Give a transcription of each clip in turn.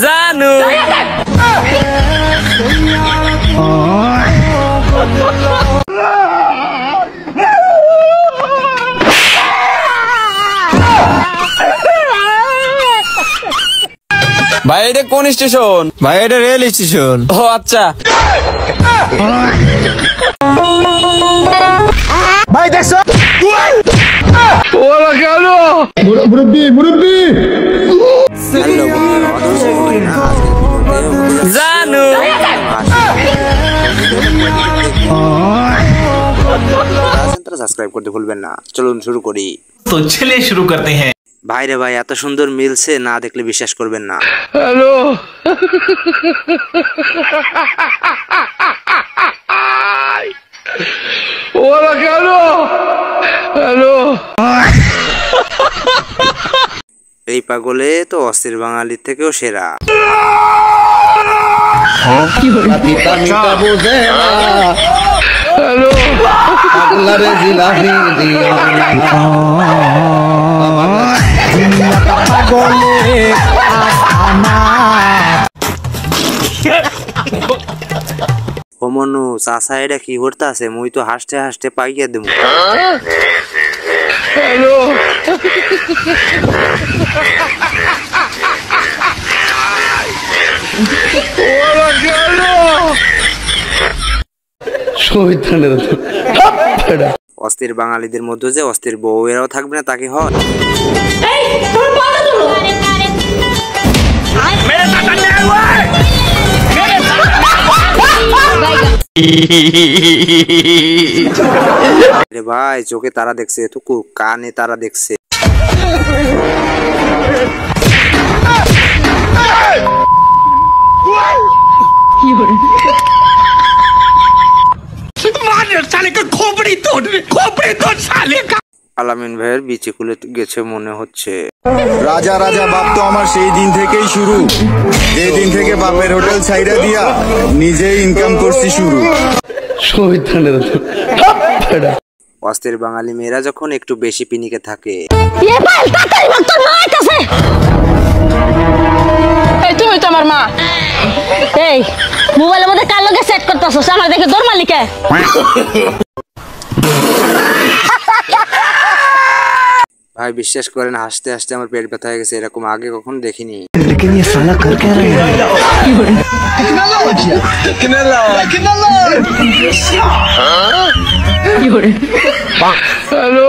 जानू भाई এটা কোন স্টেশন? ভাই এটা রেল স্টেশন। ও আচ্ছা ভাই দেখছো ওরা গেল মুরব্বি মুরব্বি जानू সাবস্ক্রাইব করতে ভুলবেন না। চলুন শুরু করি। तो चलिए शुरू करते हैं। ভাই রে ভাই, এত সুন্দর মিলছে, না দেখলে বিশ্বাস করবেন না। हेलो ওরা গেল हेलो এই পাগলে তো অস্থির বাঙালির থেকেও সেরা। हेलो ও মনু চাচা এটা কি করতে আছে? মুই তো হাসতে হাসতে পাইয়া দেবো। हेलो ওরা গেল অস্থির বাঙালিদের মধ্যে যে অস্থির বউয়েরাও থাকবে না তাকে হয়। ভাই চোখে তারা দেখছে, টুকু কানে তারা দেখছে। আলামিন ভাইয়ের বিচি খুলে গেছে মনে হচ্ছে। রাজা রাজা বাপ তো আমার সেই দিন থেকেই শুরু, যে দিন থেকে বাপের হোটেল ছাইরা দিয়া নিজেই ইনকাম করছি শুরু। অস্থির বাঙালি মেয়েরা যখন একটু বেশি পিনিকে থাকে। তুমি তো আমার মা। এই মোবাইলের মধ্যে কার লগে সেট করতেছস? আমার দেখে তোর মালিকে। ভাই বিশ্বাস করেন, হাসতে হাসতে আমার পেট ব্যথা হয়ে গেছে, এরকম আগে কখনো দেখিনি। हेलो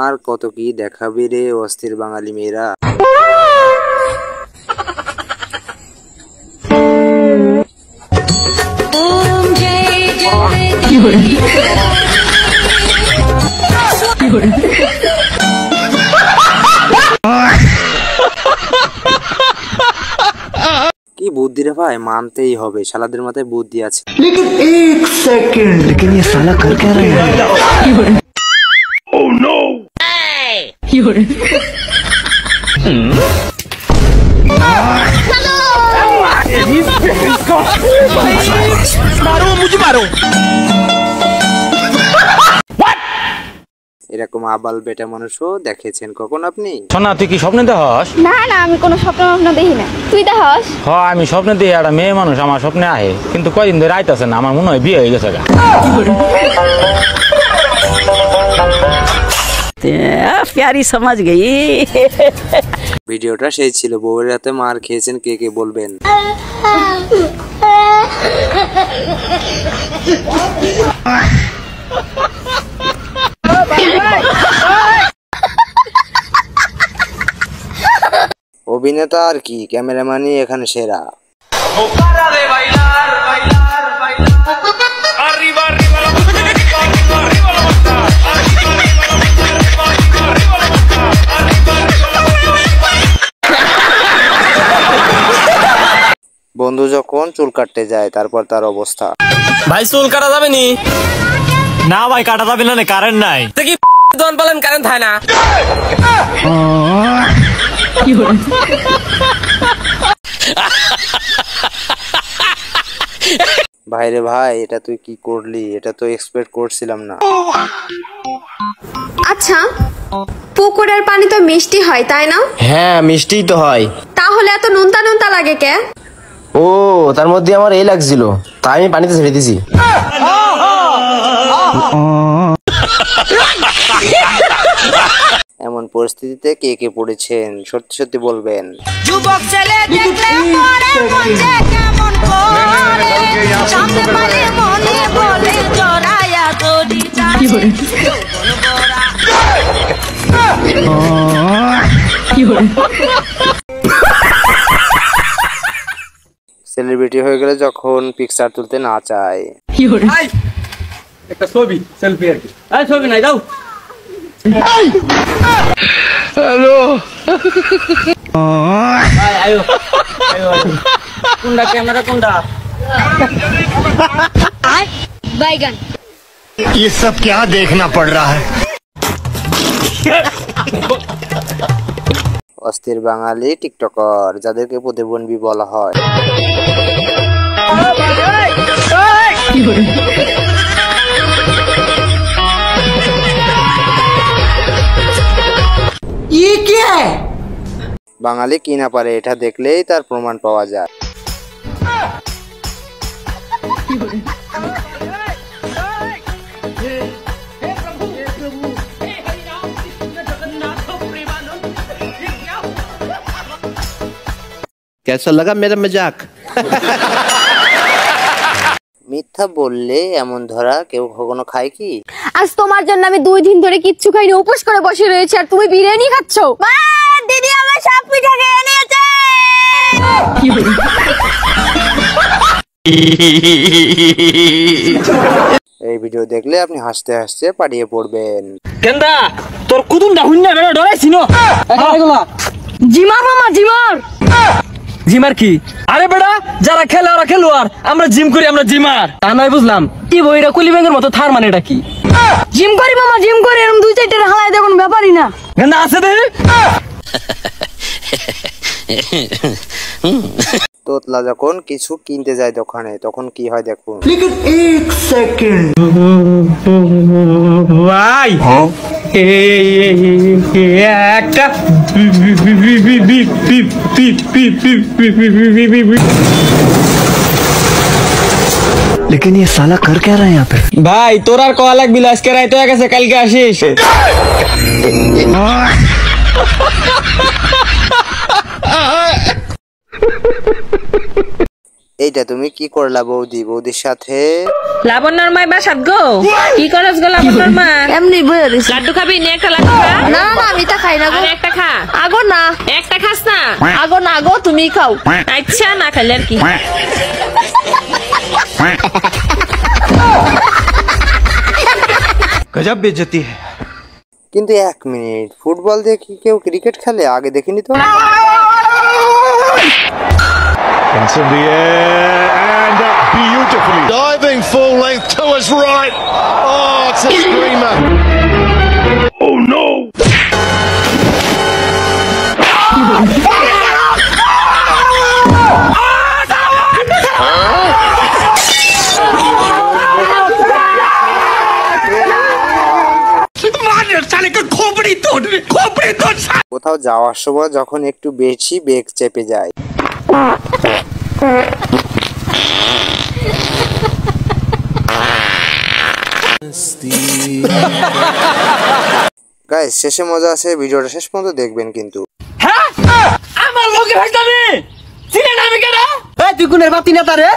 আর কত কি দেখাবি রে অস্থির বাঙালি মেয়েরা। কি বুদ্ধি রে ভাই, মানতেই হবে, শালাদের মাথায় বুদ্ধি আছে। लेकिन एक सेकंड, लेकिन ये साला कर क्या रहा है? Oh no मारो मुझे मारो। এরকম আবাল বেটা মানুষও দেখেছেন কখন আপনি? সোনা তুই কি স্বপ্নে দেহস? না না, আমি কোনো স্বপ্ন দেখি না। তুই দেহস? হ আমি স্বপ্নে দিয়ে একটা মেয়ে মানুষ আমার স্বপ্নে আহে, কিন্তু কয়দিন ধরে আইতাছে না, আমার মনে হয় বিয়ে হয়ে গেছে গা। प्यारी समझ गई। ভিডিওটা সেই ছিল। বউয়ের হাতে মার খেয়েছেন কে কে বলবেন? অভিনেতা আর কি, ক্যামেরাম্যানই এখানে সেরা। বন্ধু যখন চুল কাটতে যায় তারপর তার অবস্থা। ভাই চুল কাটা যাবে নি? না ভাই কাটা যাবে না, কারেন্ট নাই। কি দোন বলেন কারেন্ট থাকে না? কি ভাইরে ভাই, এটা তুই কি করলি? এটা তো এক্সপেক্ট করছিলাম না। আচ্ছা, পুকুরের পানি তো মিষ্টি হয় তাই না? হ্যাঁ মিষ্টি তো হয়। তাহলে এত নোনতা নোনতা লাগে কে? ও তার মধ্যে আমার এই লাগছিল, তাই আমি পানিতে ছেড়ে দিছি। এমন পরিস্থিতিতে কে কে পড়েছেন সত্যি সত্যি বলবেন। যুবক ছেলে দেখলে পরে মন যে কেমন করে সামনে পারে মনে বলে জড়ায়া দড়ি কি করে সেলিব্রিটি হয়ে গেলে যখন পিকচার তুলতে না চায়। একটা ছবি সেলফি আর কি। এই ছবি নাই দাও। হ্যালো ভাই আয়ো আয়ো কোনটা ক্যামেরা কোনটা? বাইগান ये सब क्या देखना पड़ रहा है? অস্থির বাঙালি টিকটকার যাদেরকে প্রতিবন্ধী বলা হয়। বাঙালি কি না পারে এটা দেখলেই তার প্রমাণ পাওয়া যায়। कैसा लगा मेरा मजाक? মিথ্যা বললে এমন ধরা কেউ কখনো খায় কি? আজ তোমার জন্য আমি 2 দিন ধরে কিচ্ছু খাইনি, উপোস করে বসে রয়েছি আর তুমি বিরিয়ানি খাচ্ছো। মা দিদি আমার সব পিঠা খেয়ে নিয়েছে। এই ভিডিও দেখলে আপনি হাসতে হাসতে পাড়িয়ে পড়বেন। কেন্দা তোর কুতুমটা হুন্না বেড়া ডরাইছিস না? জিমার মামা জিমার জিমার কি? আরে বেড়া যারা খেলে ওরা খেলোয়াড়, আমরা জিম করি, আমরা জিমার। তা নয় বুঝলাম কি বইরা কুলি ব্যাংকের মতো থার মানে এটা কি? জিম করি মামা জিম করি, এরকম 2-4টা হালাই দেবন ব্যাপারই না। গেন্দা আছে দে। তোতলা যখন কিছু কিনতে যায় দোকানে তখন কি হয় দেখুন। ভাই একটা लेकिन ये साला कर क्या रहा है यहाँ पे? ভাই তোর আর কয়া লাগবি, আজকে রাইত হয়ে গেছে, কালকে আসিস। এইটা তুমি কি করলা বৌদি? বৌদির সাথে লাবণ্যর মা বাসাত গো কি করছ গো? লাবণ্যর মা এমনি বইয়া রইছি। লাড্ডু খাবি? নে একটা লাড্ডু খা। না না আমি তা খাই না গো। আর একটা খা। আগো না একটা খাস না? আগো না গো, তুমি খাও। আচ্ছা না খাইলে আর কি। गजब बेइज्जती है। কিন্তু 1 মিনিট, ফুটবল দিয়ে কি কেউ ক্রিকেট খেলে? আগে দেখিনি তো। It's in the air and beautifully diving full length to his right. Oh, it's a screamer. Oh no. কোথাও যাওয়ার সময় যখন একটু বেশি বেগ চেপে যায়। গাইস শেষে মজা আছে, ভিডিওটা শেষ পর্যন্ত দেখবেন কিন্তু। হ্যাঁ আমার লোকে ভাইতামি চিনে না আমি কেডা? এই তুই কোনের বাতি না তারে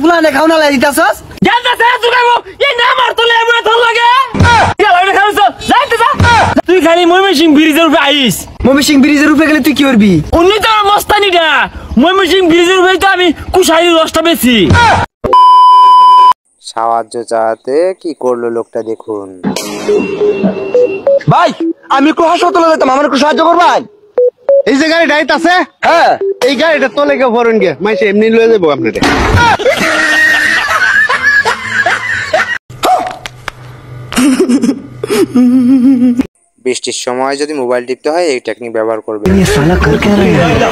বুলানে খাওনা লাই দিতাছস? জানতা সে তুগাইবো এই না আমার তোলে এমন তোর লাগে। চল ওটা খাওছ যাইতে যা। তুই খালি ময়মনসিং ব্রিজের উপরে আইস। ময়মনসিং ব্রিজের উপরে গেলে তুই কি করবি? উনি তো মস্তানিটা। ময়মনসিং ব্রিজের উপরে তো আমি কুশাইর রসটা বেশি। সাহায্য চাইতে কি করলো লোকটা দেখুন। ভাই আমি একটু হাসপাতালে যেতাম, আমার একটু সাহায্য করবেন? এই যে গাড়ি ডাইট আছে, হ্যাঁ এই গাড়িটা তোলে কে ভরুন গে, মাইসে এমনি লয়ে যাবো আপনারে। বৃষ্টির সময় যদি মোবাইল টিপতে হয় এই টেকনিক ব্যবহার করবেন। ये साला कर क्या रहा है?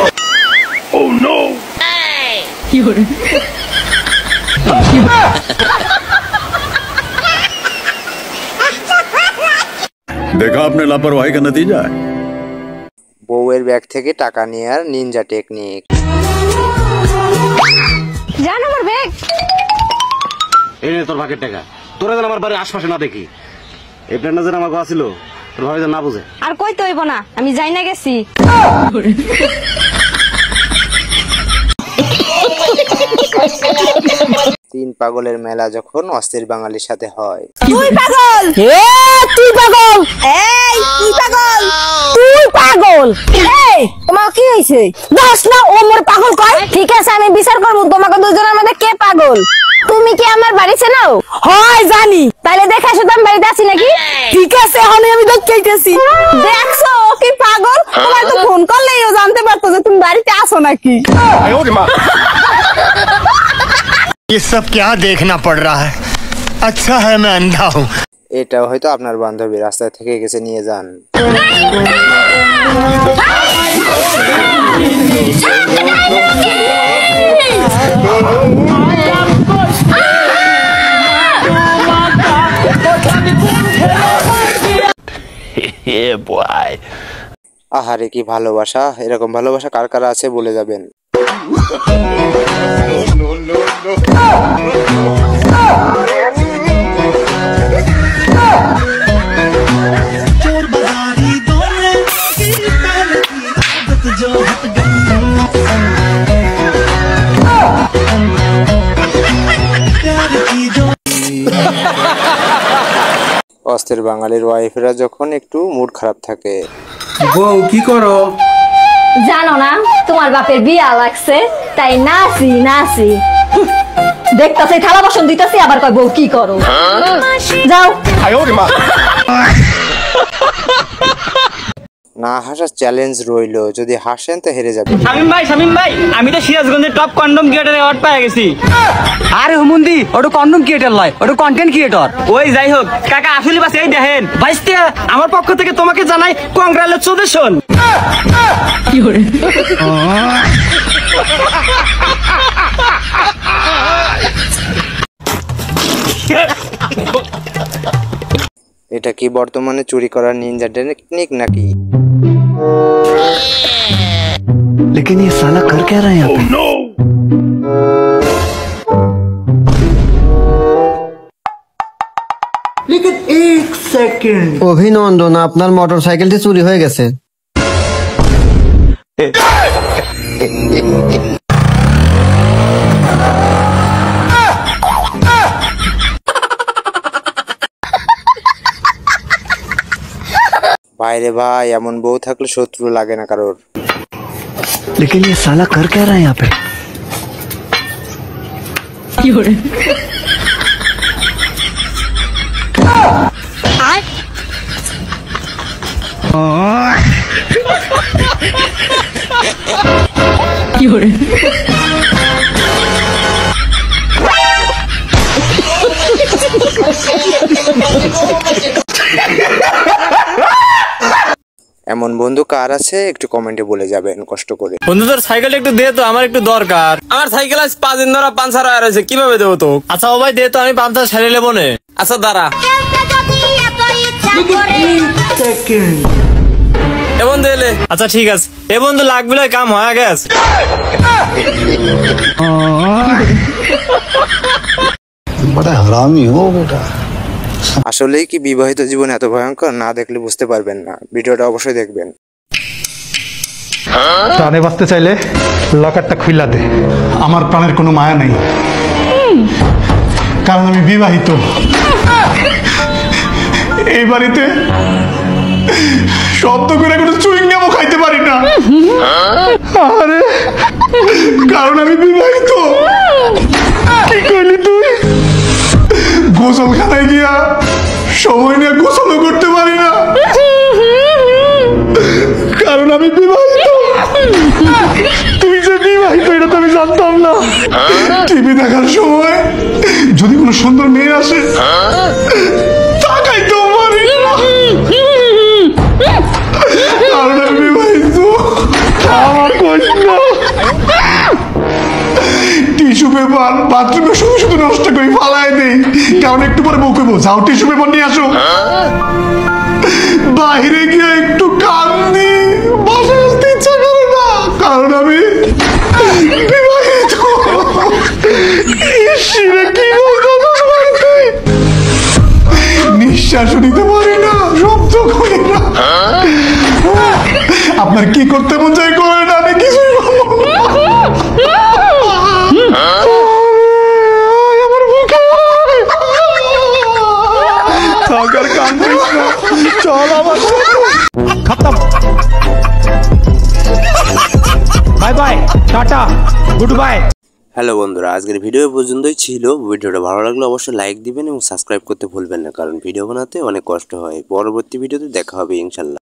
Oh no. देखा आपने लापरवाही का नतीजा है। বউয়ের ব্যাগ থেকে টাকা নেওয়ার নিনজা টেকনিক। জান আমার ব্যাগ। এই নে তোর ভাগের টাকা। তোরা যেন আমার বাড়ির আশপাশে না দেখি। এই প্ল্যানটা যেন আমার ছিল, তোর ভাই যেন না বুঝে। আর কইতে হইব না, আমি যাই না গেছি। তিন পাগলের মেলা যখন অস্থির বাঙালির সাথে হয়। তুই পাগল, তুই পাগল, এই তুই পাগল, তুই পাগল। এই তোমার কি হইছে? দোষ না ও মোর পাগল কয়। ঠিক আছে আমি বিচার করব তোমাকে দুজনের মধ্যে কে পাগল। তুমি কি আমার বাড়ি চেনাও? হয় জানি। তাহলে দেখা শুধু আমি বাড়িতে আছি নাকি? ঠিক আছে এখন আমি দেখতেইতেছি। দেখছো ও কি পাগল? তোমার তো ফোন করলেই ও জানতে পারতো যে তুমি বাড়িতে আছো নাকি। ये सब क्या देखना पड़ रहा है? अच्छा है मैं अंधा हूँ। এটাও হয়তো আপনার বান্ধবী রাস্তা থেকে গেছে, নিয়ে যান। আহারে কি ভালোবাসা, এরকম ভালোবাসা কার কার আছে বলে যাবেন। অস্থির বাঙালির ওয়াইফেরা যখন একটু মুড খারাপ থাকে। বউ কি করো? জানো না তোমার বাপের বিয়া লাগছে তাই নাচি নাচি। দেখতাছে থালা বাসন দিতেছি আবার কয় বউ কি করো। যাও। না হাসার চ্যালেঞ্জ রইলো, যদি হাসেন তো হেরে যাবেন। শামিম ভাই আমি তো সিরাজগঞ্জের টপ কন্ডম ক্রিয়েটর অ্যাওয়ার্ড পেয়ে গেছি। আরে হুমুন্দি ওটা কন্ডম ক্রিয়েটর লয়, ওটা কন্টেন্ট ক্রিয়েটর। ওই যাই হোক কাকা আসলে বাস এই দেখেন ভাইস্তিয়া আমার পক্ষ থেকে তোমাকে জানাই কংগ্রাচুলেশন। কি করে এটা কি বর্তমানে চুরি করার নিনজা টেকনিক নাকি? लेकिन ये साला कर क्या रहा है यहाँ पे? लेकिन एक सेकंड। অভিনন্দন, আপনার মোটরসাইকেলটি চুরি হয়ে গেছে। ভাইরে ভাই, এমন বউ থাকলে শত্রু লাগে না কারোর। लेकिन ये साला कर क्या रहा है यहाँ पे? কি করে কি করে এমন বন্ধু কার আছে একটু কমেন্টে বলে যাবেন কষ্ট করে। বন্ধু তোর সাইকেল একটু দে তো, আমার একটু দরকার। আমার সাইকেল আজ 5 দিন ধরে পাঞ্চার হয়ে রয়েছে, কিভাবে দেবো তো? আচ্ছা ও ভাই দে তো, আমি পাঞ্চার সারিয়ে নেবো নে। আচ্ছা দাঁড়া। এ বন্ধু এলে। আচ্ছা ঠিক আছে। এ বন্ধু লাগবে না, কাম হয়ে গেছে। बड़ा हरामी हो बेटा। আসলেই কি বিবাহিত জীবন এত ভয়ঙ্কর? না দেখলে বুঝতে পারবেন না, ভিডিওটা অবশ্যই দেখবেন। প্রাণে বাঁচতে চাইলে লকারটা খুইলা দে, আমার প্রাণের কোনো মায়া নেই, কারণ আমি বিবাহিত। এই বাড়িতে শব্দ করে কোনো চুইংগামও খাইতে পারি না, আরে কারণ আমি বিবাহিত। কি করলি তুই? গোসলখানায় গিয়া সময় নিয়ে গোসলও করতে পারি না, কারণ আমি বিবাহিত। তুই যে বিবাহিত এটা তো আমি জানতাম না। টিভি দেখার সময় যদি কোনো সুন্দর মেয়ে আসে তাকাইতেও পারি না, কারণ আমি বিবাহিত। আমার কষ্ট টিস্যু পেপার বাথরুমে শুধু শুধু নষ্ট করে ফালাই দেই, কারণ একটু পরে বউ কইবো যাও টিস্যু পেপার নিয়ে আসো। বাইরে গিয়ে একটু কান্দি, বাসায় আসতে ইচ্ছা করে না, কারণ আমি বিবাহিত। ইসরে কি বলতো বাড়িতে, নিঃশ্বাস নিতে পারি না, শব্দ করি না। আপনার কি করতে মন চাই করেন, আমি কিছুই করবো না। আমার বুকে থাকার কান্দিস না, চল আমার खत्म bye bye tata good bye. Hello বন্ধুরা, আজকের ভিডিও পর্যন্তই ছিল। ভিডিওটা ভালো লাগলে অবশ্যই লাইক দিবেন এবং সাবস্ক্রাইব করতে ভুলবেন না, কারণ ভিডিও বানাতে অনেক কষ্ট হয়। পরবর্তী ভিডিওতে দেখা হবে ইনশাল্লাহ।